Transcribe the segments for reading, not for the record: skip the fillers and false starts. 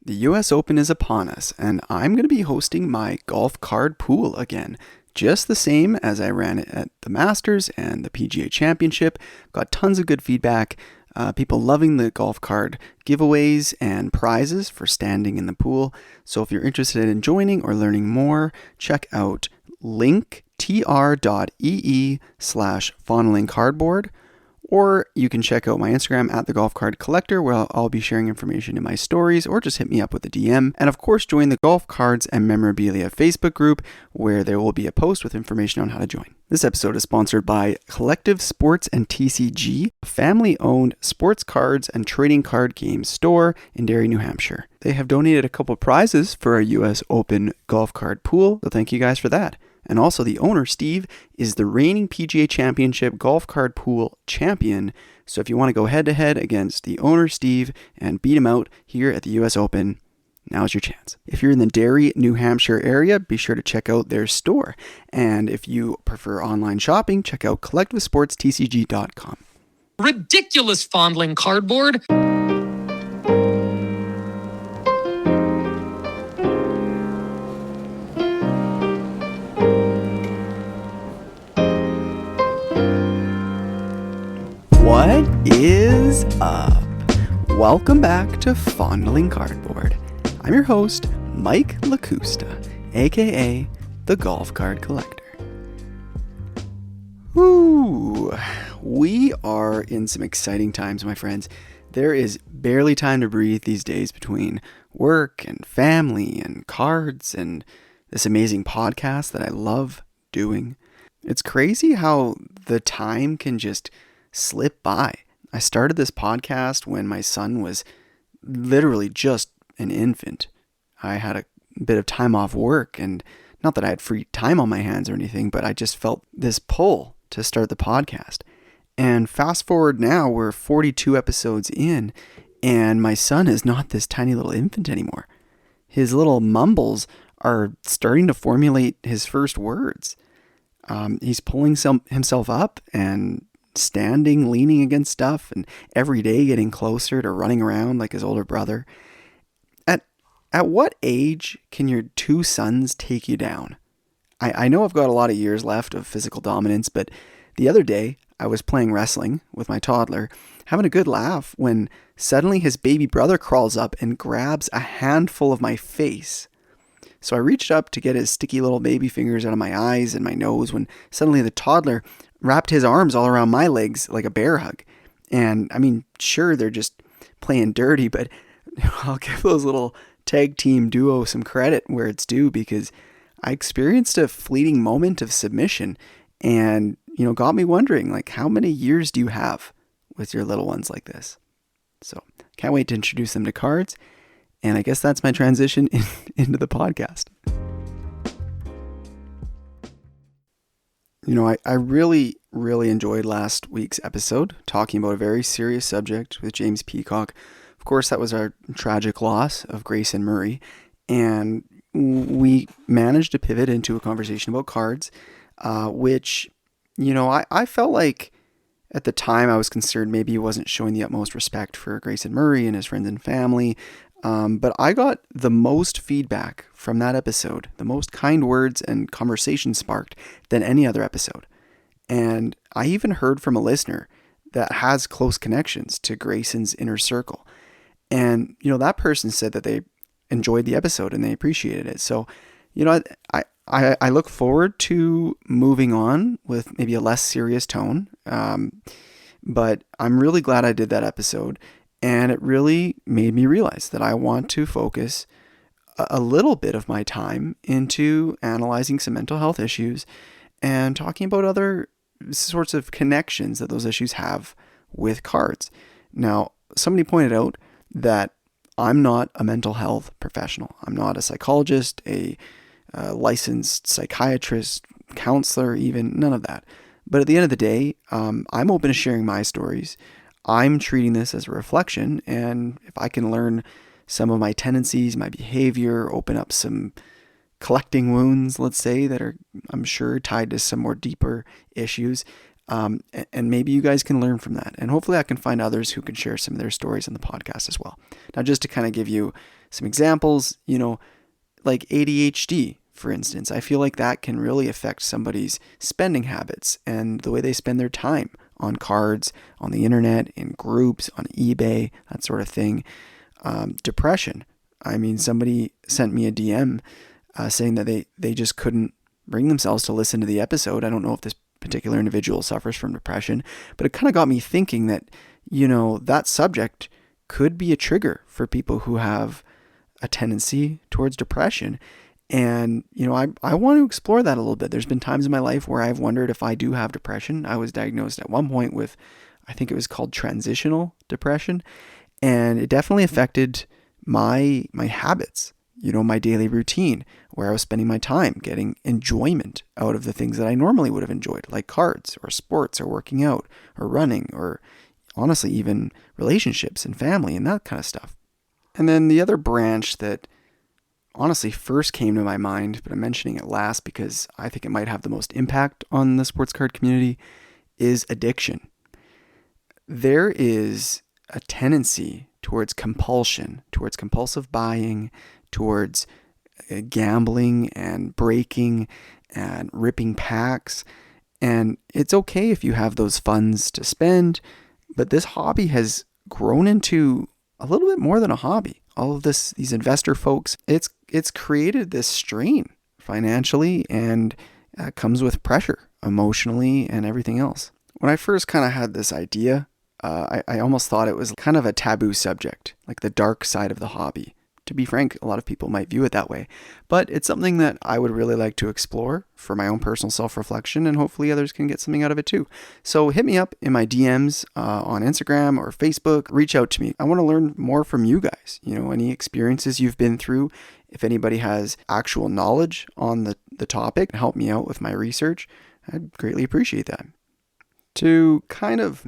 The US Open is upon us, and I'm going to be hosting my golf card pool again. Just the same as I ran it at the Masters and the PGA Championship. Got tons of good feedback. People loving the golf card giveaways and prizes for standing in the pool. So if you're interested in joining or learning more, check out linktr.ee/Fondling Cardboard. Or you can check out my Instagram at the Golf Card Collector, where I'll be sharing information in my stories, or just hit me up with a DM. And of course, join the Golf Cards and Memorabilia Facebook group, where there will be a post with information on how to join. This episode is sponsored by Collective Sports and TCG, a family-owned sports cards and trading card game store in Derry, New Hampshire. They have donated a couple prizes for a US Open golf card pool, so thank you guys for that. And also the owner, Steve, is the reigning PGA Championship golf card pool champion. So if you want to go head-to-head against the owner, Steve, and beat him out here at the US Open, now's your chance. If you're in the Derry, New Hampshire area, be sure to check out their store. And if you prefer online shopping, check out collectivesportstcg.com. Ridiculous fondling cardboard. What is up? Welcome back to Fondling Cardboard. I'm your host, Mike Lakusta, aka the Golf Card Collector. Woo! We are in some exciting times, my friends. There is barely time to breathe these days between work and family and cards and this amazing podcast that I love doing. It's crazy how the time can just slip by. I started this podcast when my son was literally just an infant. I had a bit of time off work, and not that I had free time on my hands or anything, but I just felt this pull to start the podcast. And fast forward now, we're 42 episodes in, and my son is not this tiny little infant anymore. His little mumbles are starting to formulate his first words. He's pulling himself up and standing, leaning against stuff, and every day getting closer to running around like his older brother. At what age can your two sons take you down? I know I've got a lot of years left of physical dominance, but the other day I was playing wrestling with my toddler, having a good laugh, when suddenly his baby brother crawls up and grabs a handful of my face. So I reached up to get his sticky little baby fingers out of my eyes and my nose, when suddenly the toddler wrapped his arms all around my legs like a bear hug. And I mean, sure, they're just playing dirty, but I'll give those little tag team duo some credit where it's due, because I experienced a fleeting moment of submission and, got me wondering, like, how many years do you have with your little ones like this? So can't wait to introduce them to cards. And I guess that's my transition into the podcast. I really, really enjoyed last week's episode, talking about a very serious subject with James Peacock. Of course, that was our tragic loss of Grayson Murray. And we managed to pivot into a conversation about cards, which, I felt like at the time I was concerned maybe he wasn't showing the utmost respect for Grayson Murray and his friends and family. But I got the most feedback from that episode, the most kind words and conversation sparked than any other episode. And I even heard from a listener that has close connections to Grayson's inner circle. And, that person said that they enjoyed the episode and they appreciated it. So, I look forward to moving on with maybe a less serious tone. But I'm really glad I did that episode. And it really made me realize that I want to focus a little bit of my time into analyzing some mental health issues and talking about other sorts of connections that those issues have with cards. Now, somebody pointed out that I'm not a mental health professional. I'm not a psychologist, a licensed psychiatrist, counselor, even none of that. But at the end of the day, I'm open to sharing my stories. I'm treating this as a reflection, and if I can learn some of my tendencies, my behavior, open up some collecting wounds, let's say, that are, I'm sure, tied to some more deeper issues, and maybe you guys can learn from that. And hopefully I can find others who can share some of their stories on the podcast as well. Now, just to kind of give you some examples, like ADHD, for instance. I feel like that can really affect somebody's spending habits and the way they spend their time on cards, on the internet, in groups, on eBay, that sort of thing. Depression. I mean, somebody sent me a DM saying that they just couldn't bring themselves to listen to the episode. I don't know if this particular individual suffers from depression, but it kind of got me thinking that, that subject could be a trigger for people who have a tendency towards depression. And, I want to explore that a little bit. There's been times in my life where I've wondered if I do have depression. I was diagnosed at one point with, I think it was called transitional depression. And it definitely affected my habits, my daily routine, where I was spending my time getting enjoyment out of the things that I normally would have enjoyed, like cards or sports or working out or running or honestly even relationships and family and that kind of stuff. And then the other branch that honestly first came to my mind, but I'm mentioning it last because I think it might have the most impact on the sports card community, is addiction. There is a tendency towards compulsion, towards compulsive buying, towards gambling and breaking and ripping packs. And it's okay if you have those funds to spend, but this hobby has grown into a little bit more than a hobby. All of these investor folks, it's created this strain financially and comes with pressure emotionally and everything else. When I first kind of had this idea, I almost thought it was kind of a taboo subject, like the dark side of the hobby. To be frank, a lot of people might view it that way, but it's something that I would really like to explore for my own personal self-reflection, and hopefully others can get something out of it too. So hit me up in my DMs on Instagram or Facebook. Reach out to me. I want to learn more from you guys. Any experiences you've been through. If anybody has actual knowledge on the topic, help me out with my research. I'd greatly appreciate that. To kind of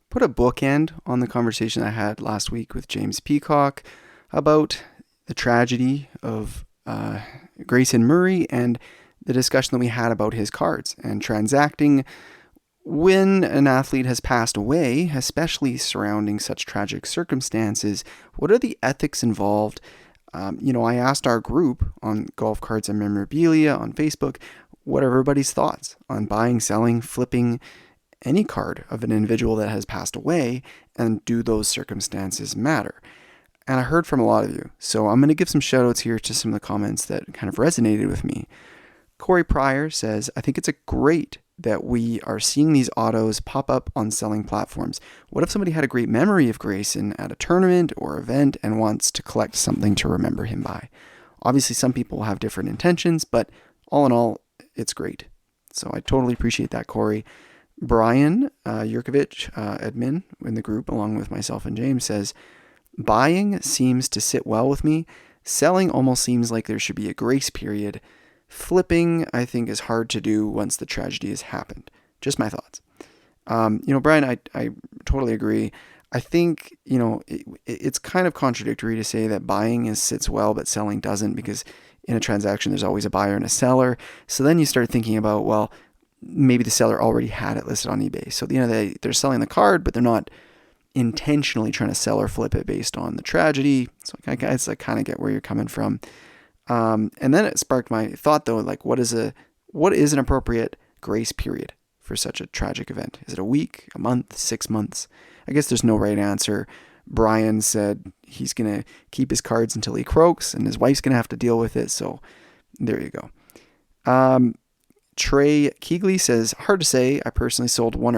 put a bookend on the conversation I had last week with James Peacock about the tragedy of Grayson Murray and the discussion that we had about his cards and transacting when an athlete has passed away, especially surrounding such tragic circumstances. What are the ethics involved? I asked our group on Golf Cards and Memorabilia on Facebook, what are everybody's thoughts on buying, selling, flipping any card of an individual that has passed away, and do those circumstances matter? And I heard from a lot of you. So I'm going to give some shout outs here to some of the comments that kind of resonated with me. Corey Pryor says, I think it's great that we are seeing these autos pop up on selling platforms. What if somebody had a great memory of Grayson at a tournament or event and wants to collect something to remember him by? Obviously, some people have different intentions, but all in all, it's great. So I totally appreciate that, Corey. Brian Yurkovich, admin in the group, along with myself and James, says, buying seems to sit well with me. Selling almost seems like there should be a grace period. Flipping, I think, is hard to do once the tragedy has happened. Just my thoughts. Brian, I totally agree. I think, it's kind of contradictory to say that buying sits well, but selling doesn't, because in a transaction, there's always a buyer and a seller. So then you start thinking about, well, maybe the seller already had it listed on eBay. So, they're selling the card, but they're not intentionally trying to sell or flip it based on the tragedy. So I guess I kind of get where you're coming from. And then it sparked my thought though, like what is an appropriate grace period for such a tragic event? Is it a week, a month, 6 months? I guess there's no right answer. Brian said he's going to keep his cards until he croaks and his wife's going to have to deal with it. So there you go. Trey Keegley says, hard to say. I personally sold one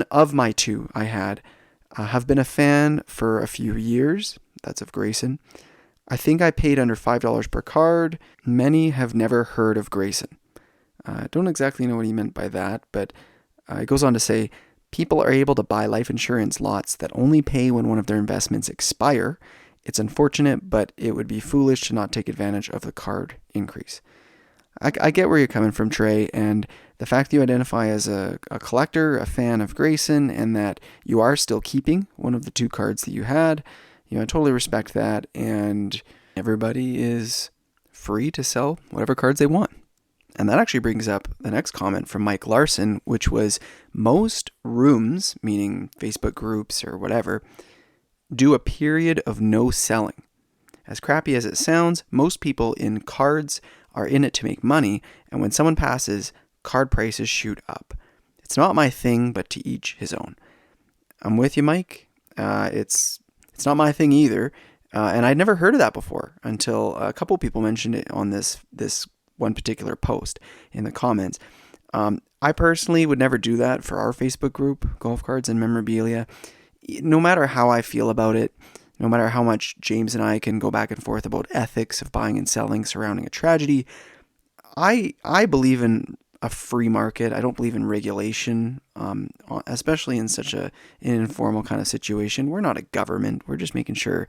of my two I had. Have been a fan for a few years. That's of Grayson. I think I paid under $5 per card. Many have never heard of Grayson. I don't exactly know what he meant by that, but it goes on to say, people are able to buy life insurance lots that only pay when one of their investments expire. It's unfortunate, but it would be foolish to not take advantage of the card increase. I get where you're coming from, Trey, and the fact that you identify as a collector, a fan of Grayson, and that you are still keeping one of the two cards that you had, I totally respect that, and everybody is free to sell whatever cards they want. And that actually brings up the next comment from Mike Larson, which was most rooms, meaning Facebook groups or whatever, do a period of no selling. As crappy as it sounds, most people in cards are in it to make money, and when someone passes, card prices shoot up. It's not my thing, but to each his own. I'm with you, Mike. It's not my thing either, and I'd never heard of that before until a couple people mentioned it on this one particular post in the comments. I personally would never do that for our Facebook group, Golf Cards and Memorabilia. No matter how I feel about it, no matter how much James and I can go back and forth about ethics of buying and selling surrounding a tragedy, I believe in a free market. I don't believe in regulation, especially in such an informal kind of situation. We're not a government. We're just making sure,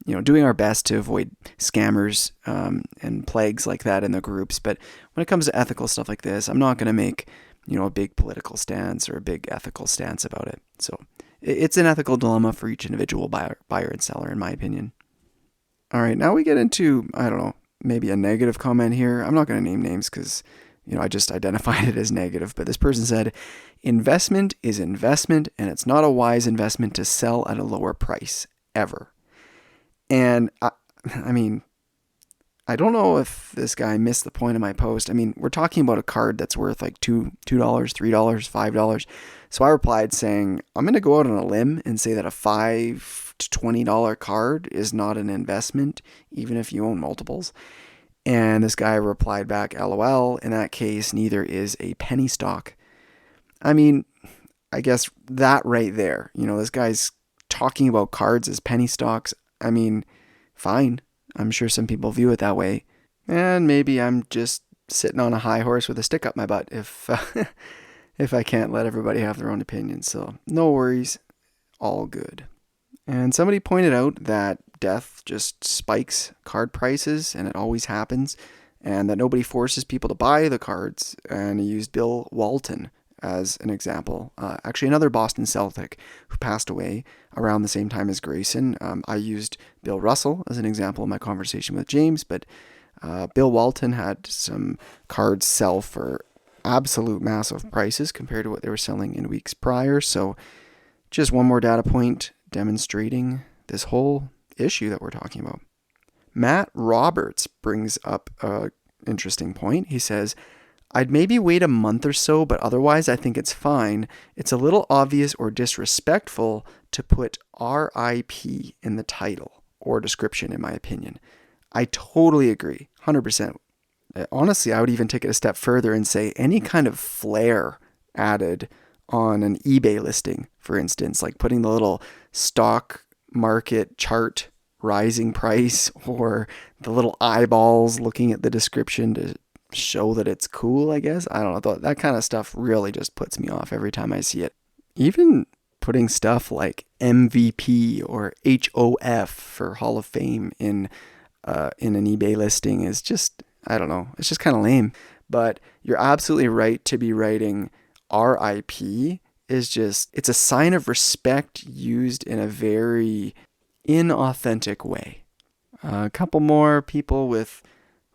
doing our best to avoid scammers and plagues like that in the groups. But when it comes to ethical stuff like this, I'm not going to make, a big political stance or a big ethical stance about it. So it's an ethical dilemma for each individual buyer and seller, in my opinion. All right, now we get into, I don't know, maybe a negative comment here. I'm not going to name names because, I just identified it as negative. But this person said, investment is investment, and it's not a wise investment to sell at a lower price, ever. And, I mean, I don't know if this guy missed the point of my post. I mean, we're talking about a card that's worth like $2, $3, $5. So I replied saying, I'm going to go out on a limb and say that a $5 to $20 card is not an investment, even if you own multiples. And this guy replied back, LOL, in that case, neither is a penny stock. I mean, I guess that right there, this guy's talking about cards as penny stocks. I mean, fine. I'm sure some people view it that way. And maybe I'm just sitting on a high horse with a stick up my butt if I can't let everybody have their own opinion. So no worries, all good. And somebody pointed out that death just spikes card prices, and it always happens, and that nobody forces people to buy the cards. And he used Bill Walton as an example. Actually, another Boston Celtic who passed away around the same time as Grayson. I used Bill Russell as an example in my conversation with James, but Bill Walton had some cards sell for absolute massive prices compared to what they were selling in weeks prior. So just one more data point demonstrating this whole issue that we're talking about. Matt Roberts brings up an interesting point. He says, I'd maybe wait a month or so, but otherwise I think it's fine. It's a little obvious or disrespectful to put RIP in the title or description, in my opinion. I totally agree, 100%. Honestly, I would even take it a step further and say any kind of flair added on an eBay listing, for instance, like putting the little stock market chart rising price or the little eyeballs looking at the description to show that it's cool, I guess. I don't know. That kind of stuff really just puts me off every time I see it. Even putting stuff like MVP or HOF for Hall of Fame in an eBay listing is just, I don't know. It's just kind of lame. But you're absolutely right to be writing RIP is just, it's a sign of respect used in a very inauthentic way. A couple more people with,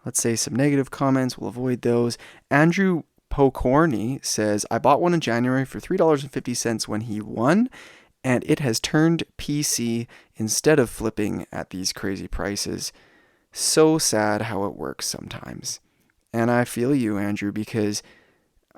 let's say, some negative comments. We'll avoid those. Andrew Pokorny says, I bought one in January for $3.50 when he won, and it has turned PC instead of flipping at these crazy prices. So sad how it works sometimes. And I feel you, Andrew, because,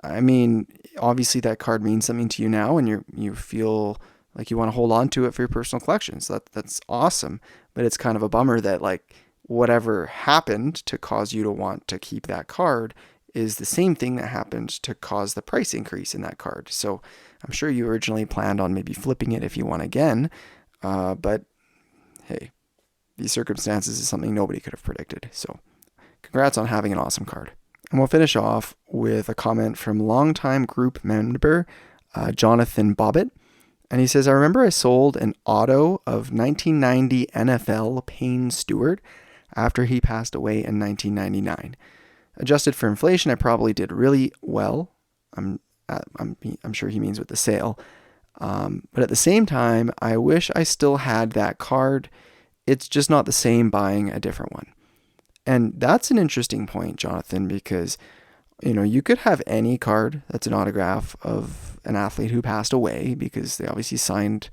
I mean, obviously that card means something to you now, and you feel like you want to hold on to it for your personal collection. So that's awesome. But it's kind of a bummer that, like, whatever happened to cause you to want to keep that card is the same thing that happened to cause the price increase in that card. So I'm sure you originally planned on maybe flipping it if you won again. But hey, these circumstances is something nobody could have predicted. So congrats on having an awesome card. And we'll finish off with a comment from longtime group member Jonathan Bobbitt. And he says, I remember I sold an auto of 1990 NFL Payne Stewart after he passed away in 1999. Adjusted for inflation, I probably did really well. I'm sure he means with the sale. But at the same time, I wish I still had that card. It's just not the same buying a different one. And that's an interesting point, Jonathan, because, you could have any card that's an autograph of an athlete who passed away because they obviously signed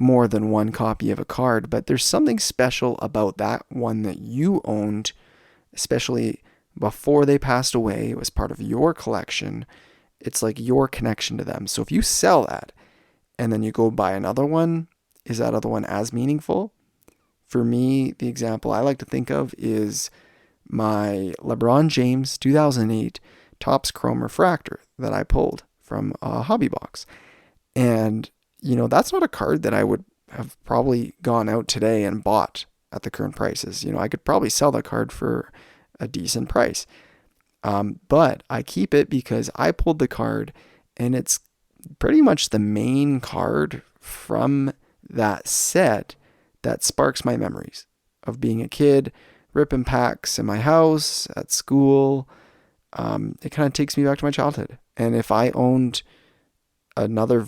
more than one copy of a card, but there's something special about that one that you owned, especially before they passed away. It was part of your collection. It's like your connection to them. So if you sell that and then you go buy another one, is that other one as meaningful? For me, the example I like to think of is my LeBron James 2008 Topps Chrome Refractor that I pulled from a hobby box. And, that's not a card that I would have probably gone out today and bought at the current prices. I could probably sell that card for a decent price. But I keep it because I pulled the card and it's pretty much the main card from that set that sparks my memories of being a kid, ripping packs in my house, at school. It kind of takes me back to my childhood. And if I owned another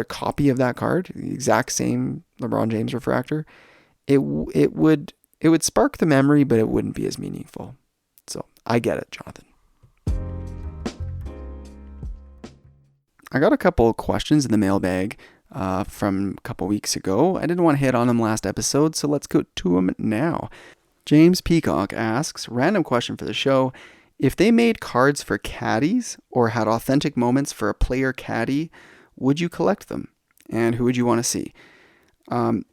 copy of that card, the exact same LeBron James refractor, it would spark the memory, but it wouldn't be as meaningful. So I get it, Jonathan. I got a couple of questions in the mailbag from a couple weeks ago. I didn't want to hit on them last episode, so let's go to them now. James Peacock asks, random question for the show. If they made cards for caddies or had authentic moments for a player caddy, would you collect them? And who would you want to see? You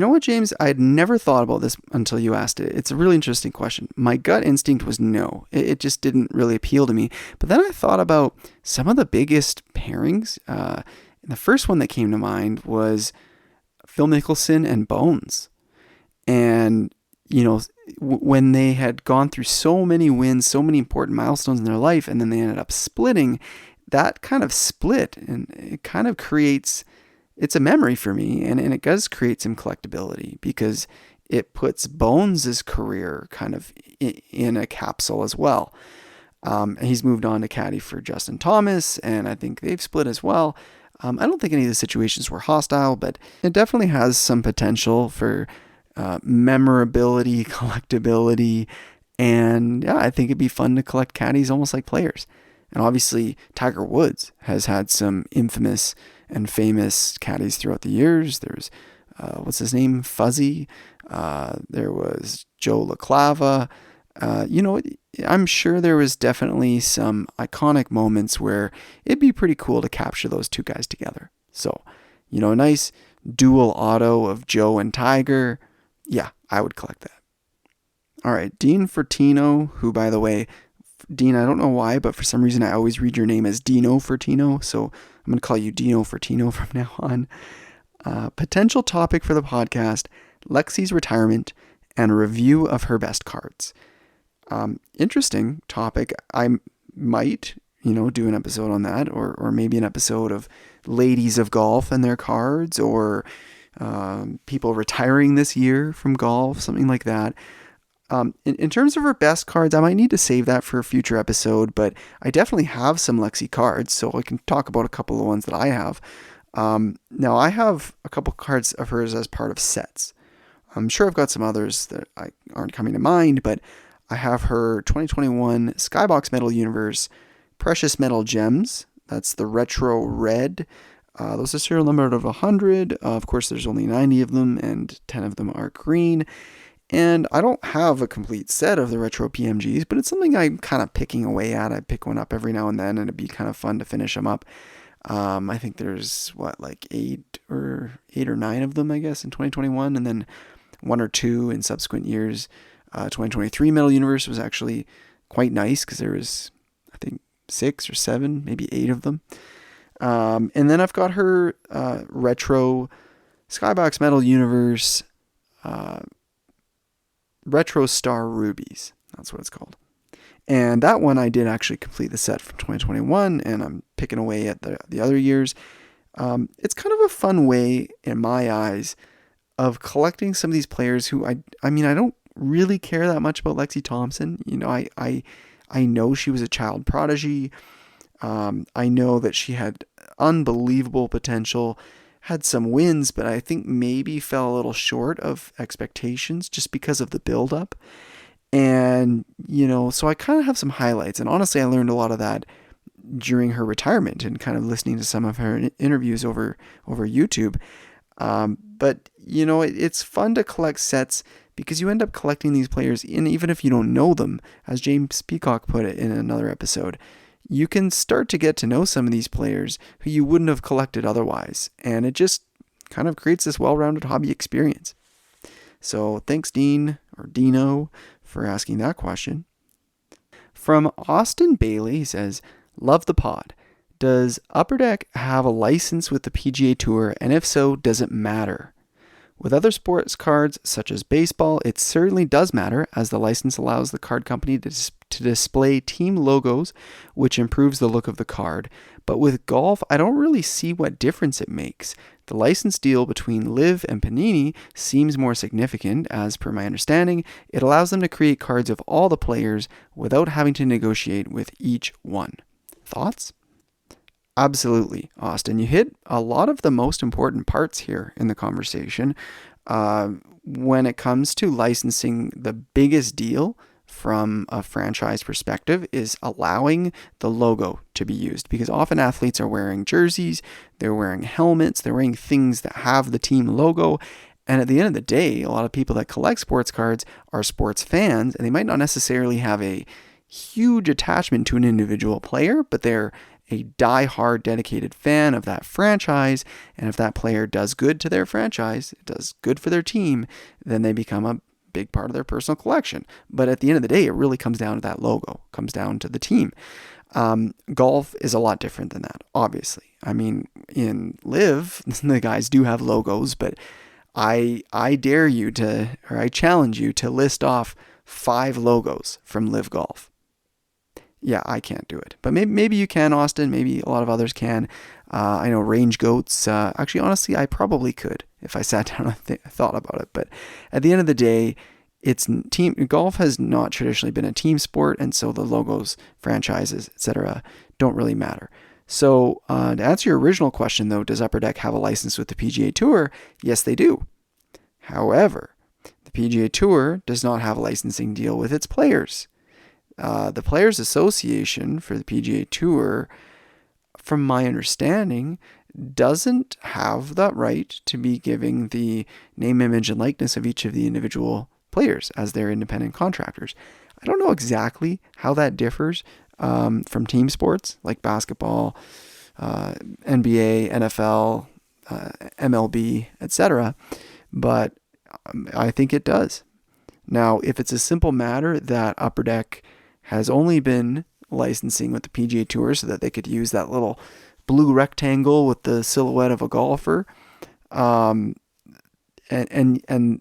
know what, James? I had never thought about this until you asked it. It's a really interesting question. My gut instinct was no. It just didn't really appeal to me. But then I thought about some of the biggest pairings. The first one that came to mind was Phil Mickelson and Bones. And, when they had gone through so many wins, so many important milestones in their life, and then they ended up splitting, that kind of split, and it kind of creates, it's a memory for me, and it does create some collectability because it puts Bones' career kind of in a capsule as well. He's moved on to caddy for Justin Thomas, and I think they've split as well. I don't think any of the situations were hostile, but it definitely has some potential for memorability, collectability, and yeah, I think it'd be fun to collect caddies almost like players. And obviously, Tiger Woods has had some infamous and famous caddies throughout the years. There's, what's his name? Fuzzy. There was Joe LaClava. I'm sure there was definitely some iconic moments where it'd be pretty cool to capture those two guys together. So, a nice dual auto of Joe and Tiger. Yeah, I would collect that. All right, Dean Fertino, who, by the way, Dean, I don't know why, but for some reason I always read your name as Dino Fertino, so I'm going to call you Dino Fertino from now on. Potential topic for the podcast, Lexi's retirement and a review of her best cards. Interesting topic. I might, do an episode on that, or maybe an episode of ladies of golf and their cards, or people retiring this year from golf, something like that. In terms of her best cards, I might need to save that for a future episode, but I definitely have some Lexi cards, so I can talk about a couple of ones that I have. Now, I have a couple cards of hers as part of sets. I'm sure I've got some others that aren't coming to mind, but I have her 2021 Skybox Metal Universe Precious Metal Gems. That's the retro red. Those are serial numbered of 100. Of course, there's only 90 of them, and 10 of them are green. And I don't have a complete set of the retro PMGs, but it's something I'm kind of picking away at. I pick one up every now and then, and it'd be kind of fun to finish them up. I think there's, eight or 9 of them, I guess, in 2021, and then 1 or 2 in subsequent years. 2023 Metal Universe was actually quite nice because there was, I think, 6 or 7, maybe 8 of them. And then I've got her retro Skybox Metal Universe Retro Star Rubies. That's what it's called. And that one I did actually complete the set from 2021, and I'm picking away at the other years. It's kind of a fun way, in my eyes, of collecting some of these players who I don't really care that much about Lexi Thompson. I know she was a child prodigy. I know that she had unbelievable potential, had some wins, but I think maybe fell a little short of expectations just because of the build-up. And, so I kind of have some highlights. And honestly, I learned a lot of that during her retirement and kind of listening to some of her interviews over YouTube. But it's fun to collect sets because you end up collecting these players, and even if you don't know them, as James Peacock put it in another episode, you can start to get to know some of these players who you wouldn't have collected otherwise, and it just kind of creates this well-rounded hobby experience. So thanks, Dean, or Dino, for asking that question. From Austin Bailey, he says, love the pod. Does Upper Deck have a license with the PGA Tour, and if so, does it matter? With other sports cards, such as baseball, it certainly does matter, as the license allows the card company to display team logos, which improves the look of the card. But with golf, I don't really see what difference it makes. The license deal between Liv and Panini seems more significant, as per my understanding, it allows them to create cards of all the players without having to negotiate with each one. Thoughts? Absolutely, Austin. You hit a lot of the most important parts here in the conversation. When it comes to licensing, the biggest deal from a franchise perspective is allowing the logo to be used, because often athletes are wearing jerseys, they're wearing helmets, they're wearing things that have the team logo. And at the end of the day, a lot of people that collect sports cards are sports fans, and they might not necessarily have a huge attachment to an individual player, but they're a die-hard dedicated fan of that franchise, and if that player does good to their franchise, does good for their team, then they become a big part of their personal collection. But at the end of the day, it really comes down to that logo, comes down to the team. Golf is a lot different than that, obviously. I mean, in Liv, the guys do have logos, but I dare you to, or I challenge you to list off 5 logos from Liv Golf. Yeah, I can't do it. But maybe you can, Austin. Maybe a lot of others can. I know Range Goats. Actually, honestly, I probably could if I sat down and thought about it. But at the end of the day, golf has not traditionally been a team sport, and so the logos, franchises, etc., don't really matter. So to answer your original question, though, does Upper Deck have a license with the PGA Tour? Yes, they do. However, the PGA Tour does not have a licensing deal with its players. The Players Association for the PGA Tour, from my understanding, doesn't have that right to be giving the name, image, and likeness of each of the individual players as their independent contractors. I don't know exactly how that differs from team sports like basketball, NBA, NFL, MLB, etc., but I think it does. Now, if it's a simple matter that Upper Deck has only been licensing with the PGA Tour so that they could use that little blue rectangle with the silhouette of a golfer, and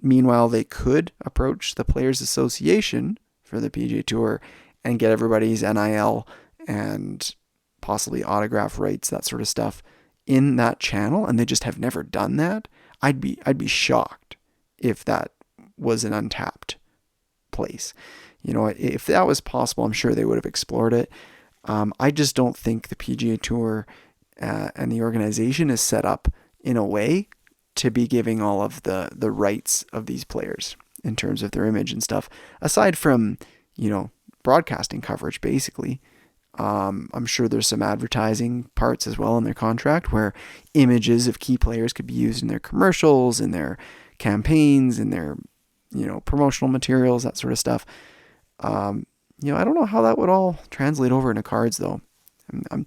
meanwhile they could approach the Players Association for the PGA Tour and get everybody's NIL and possibly autograph rights, that sort of stuff, in that channel, and they just have never done that. I'd be shocked if that was an untapped place. If that was possible, I'm sure they would have explored it. I just don't think the PGA Tour and the organization is set up in a way to be giving all of the rights of these players in terms of their image and stuff, aside from, broadcasting coverage, basically. I'm sure there's some advertising parts as well in their contract where images of key players could be used in their commercials, in their campaigns, in their, promotional materials, that sort of stuff. I don't know how that would all translate over into cards, though. I'm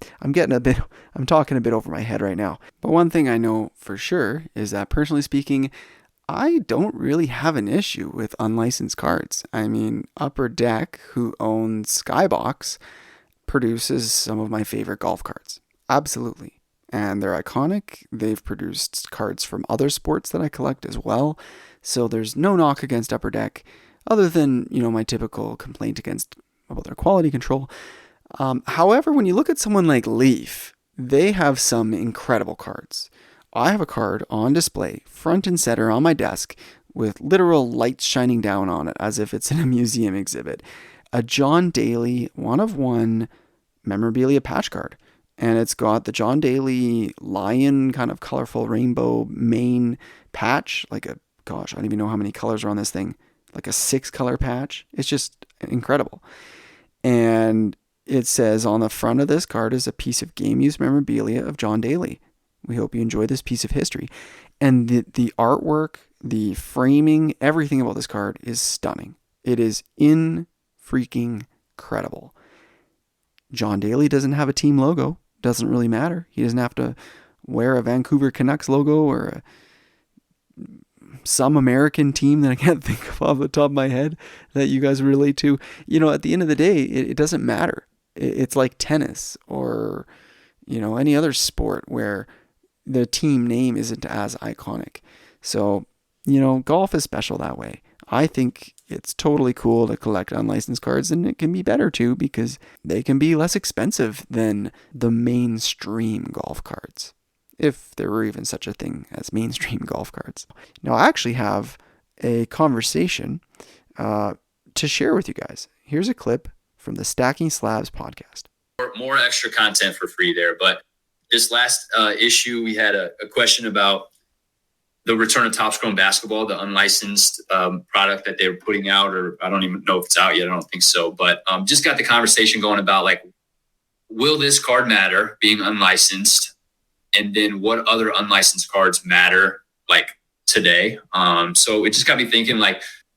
talking a bit over my head right now. But one thing I know for sure is that, personally speaking, I don't really have an issue with unlicensed cards. I mean, Upper Deck, who owns Skybox, produces some of my favorite golf cards. Absolutely. And they're iconic. They've produced cards from other sports that I collect as well. So there's no knock against Upper Deck, other than, my typical complaint about their quality control. However, when you look at someone like Leaf, they have some incredible cards. I have a card on display, front and center on my desk, with literal lights shining down on it as if it's in a museum exhibit. A John Daly 1-of-1 memorabilia patch card. And it's got the John Daly lion kind of colorful rainbow mane patch. I don't even know how many colors are on this thing. Like a 6-color patch. It's just incredible. And It says on the front of this card is a piece of game-used memorabilia of John Daly. We hope you enjoy this piece of history. And the artwork, the framing, everything about this card is stunning. It is freaking incredible. John Daly doesn't have a team logo. Doesn't really matter. He doesn't have to wear a Vancouver Canucks logo or some American team that I can't think of off the top of my head that you guys relate to. At the end of the day, it doesn't matter. It's like tennis or, any other sport where the team name isn't as iconic. So, golf is special that way. I think it's totally cool to collect unlicensed cards, and it can be better too because they can be less expensive than the mainstream golf cards, if there were even such a thing as mainstream golf cards. Now, I actually have a conversation to share with you guys. Here's a clip from the Stacking Slabs podcast. More extra content for free there, but this last issue, we had a question about the return of Topps Chrome Basketball, the unlicensed product that they were putting out, or I don't even know if it's out yet. I don't think so, but just got the conversation going about will this card matter being unlicensed? And then what other unlicensed cards matter today? So it just got me thinking,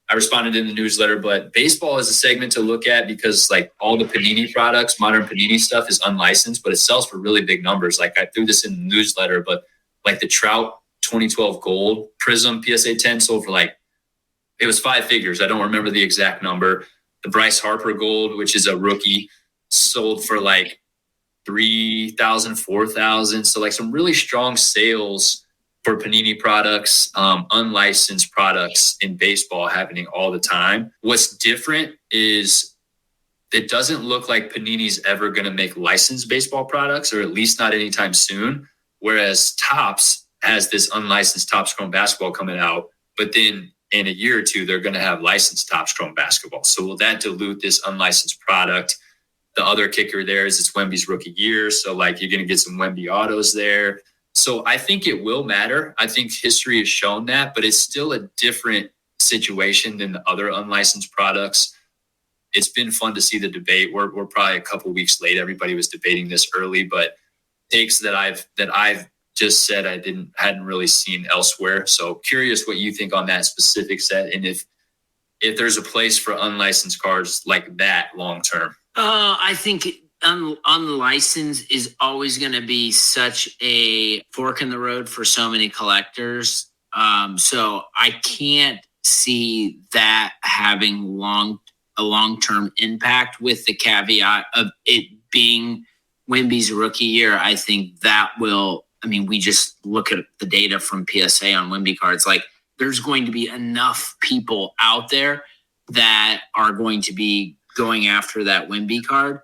I responded in the newsletter, but baseball is a segment to look at because all the Panini products, modern Panini stuff is unlicensed, but it sells for really big numbers. I threw this in the newsletter, but the Trout 2012 Gold Prism PSA 10 sold for it was 5 figures. I don't remember the exact number. The Bryce Harper Gold, which is a rookie, sold for 3,000, 4,000. So some really strong sales for Panini products, unlicensed products in baseball happening all the time. What's different is it doesn't look like Panini's ever going to make licensed baseball products, or at least not anytime soon. Whereas Topps has this unlicensed Topps Chrome Basketball coming out, but then in a year or two, they're going to have licensed Topps Chrome Basketball. So will that dilute this unlicensed product? The other kicker there is it's Wemby's rookie year. So you're going to get some Wemby autos there. So I think it will matter. I think history has shown that, but it's still a different situation than the other unlicensed products. It's been fun to see the debate. We're probably a couple weeks late. Everybody was debating this early, but takes that I've just said I hadn't really seen elsewhere. So curious what you think on that specific set, and if there's a place for unlicensed cards like that long term. I think unlicensed is always going to be such a fork in the road for so many collectors. So I can't see that having a long-term impact, with the caveat of it being Wemby's rookie year. I think that will, we just look at the data from PSA on Wemby cards. There's going to be enough people out there that are going to be going after that Wemby card.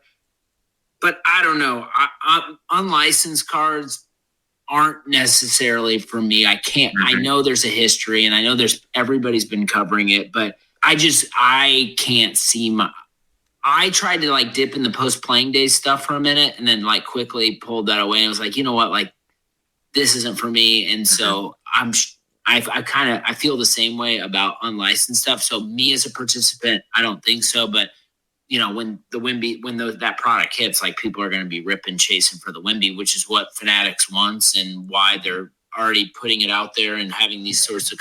But I don't know. Unlicensed cards aren't necessarily for me. I can't. I know there's a history, and I know everybody's been covering it, but I can't see I tried to dip in the post-playing days stuff for a minute, and then quickly pulled that away. And was you know what, this isn't for me. And so I feel the same way about unlicensed stuff. So me as a participant, I don't think so, but when that product hits, people are going to be ripping, chasing for the Wemby, which is what Fanatics wants and why they're already putting it out there and having these sorts of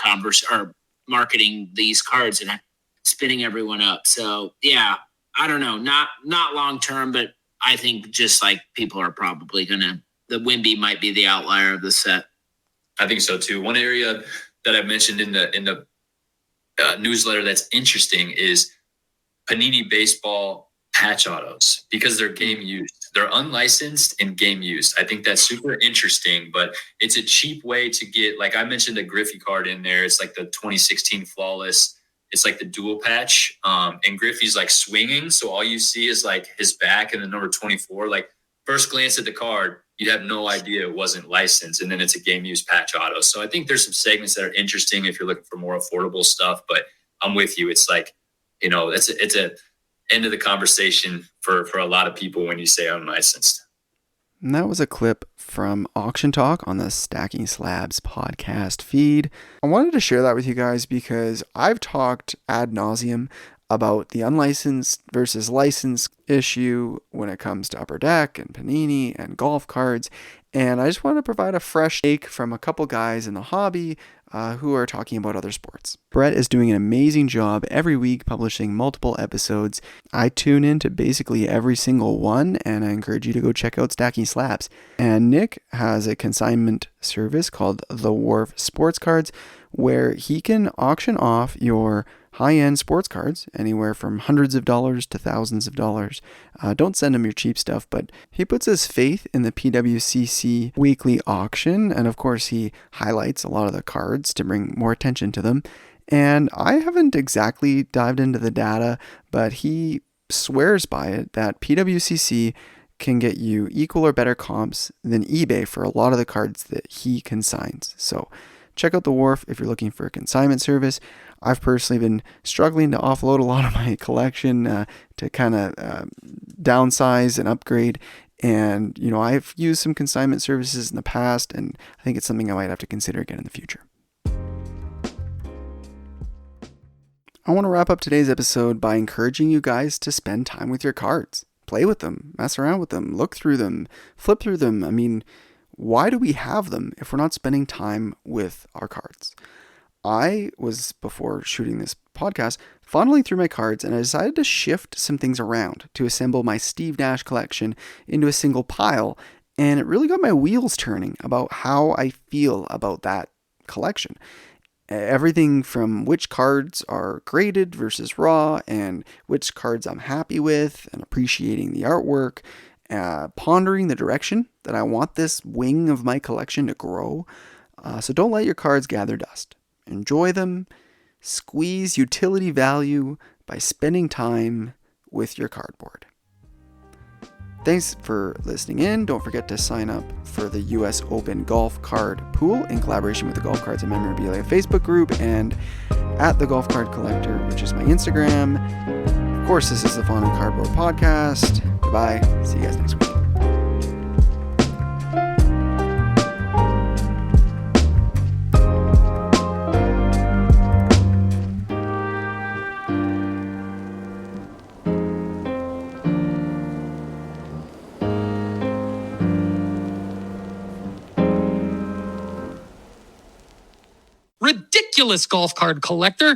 or marketing these cards and spinning everyone up. So yeah, I don't know, not long term, but I think just people are probably the Wemby might be the outlier of the set. I think so too. One area that I mentioned in the newsletter that's interesting is Panini baseball patch autos, because they're game used. They're unlicensed and game used. I think that's super interesting, but it's a cheap way to get, I mentioned a Griffey card in there. It's the 2016 Flawless. It's the dual patch. And Griffey's swinging. So all you see is his back and the number 24. First glance at the card, you'd have no idea it wasn't licensed. And then it's a game used patch auto. So I think there's some segments that are interesting if you're looking for more affordable stuff, but I'm with you. It's it's a end of the conversation for a lot of people when you say unlicensed. And that was a clip from Auction Talk on the Stacking Slabs podcast feed. I wanted to share that with you guys because I've talked ad nauseum about the unlicensed versus licensed issue when it comes to Upper Deck and Panini and golf cards. And I just want to provide a fresh take from a couple guys in the hobby who are talking about other sports. Brett is doing an amazing job every week publishing multiple episodes. I tune into basically every single one, and I encourage you to go check out Stacking Slabs. And Nick has a consignment service called The Wharf Sports Cards, where he can auction off your high-end sports cards, anywhere from hundreds of dollars to thousands of dollars. Don't send him your cheap stuff, but he puts his faith in the PWCC weekly auction, and of course he highlights a lot of the cards to bring more attention to them. And I haven't exactly dived into the data, but he swears by it that PWCC can get you equal or better comps than eBay for a lot of the cards that he consigns. So check out The Wharf if you're looking for a consignment service. I've personally been struggling to offload a lot of my collection to kind of downsize and upgrade. And, I've used some consignment services in the past, and I think it's something I might have to consider again in the future. I want to wrap up today's episode by encouraging you guys to spend time with your cards. Play with them, mess around with them, look through them, flip through them. I mean, why do we have them if we're not spending time with our cards? I was, before shooting this podcast, fondling through my cards, and I decided to shift some things around to assemble my Steve Nash collection into a single pile, and it really got my wheels turning about how I feel about that collection. Everything from which cards are graded versus raw, and which cards I'm happy with, and appreciating the artwork, pondering the direction that I want this wing of my collection to grow. So don't let your cards gather dust. Enjoy them. Squeeze utility value by spending time with your cardboard. Thanks for listening in. Don't forget to sign up for the US Open Golf Card Pool in collaboration with the Golf Cards and Memorabilia Facebook group and at the Golf Card Collector, which is my Instagram. Of course, this is the Fondling Cardboard podcast. Goodbye. See you guys next week. Ridiculous golf card collector.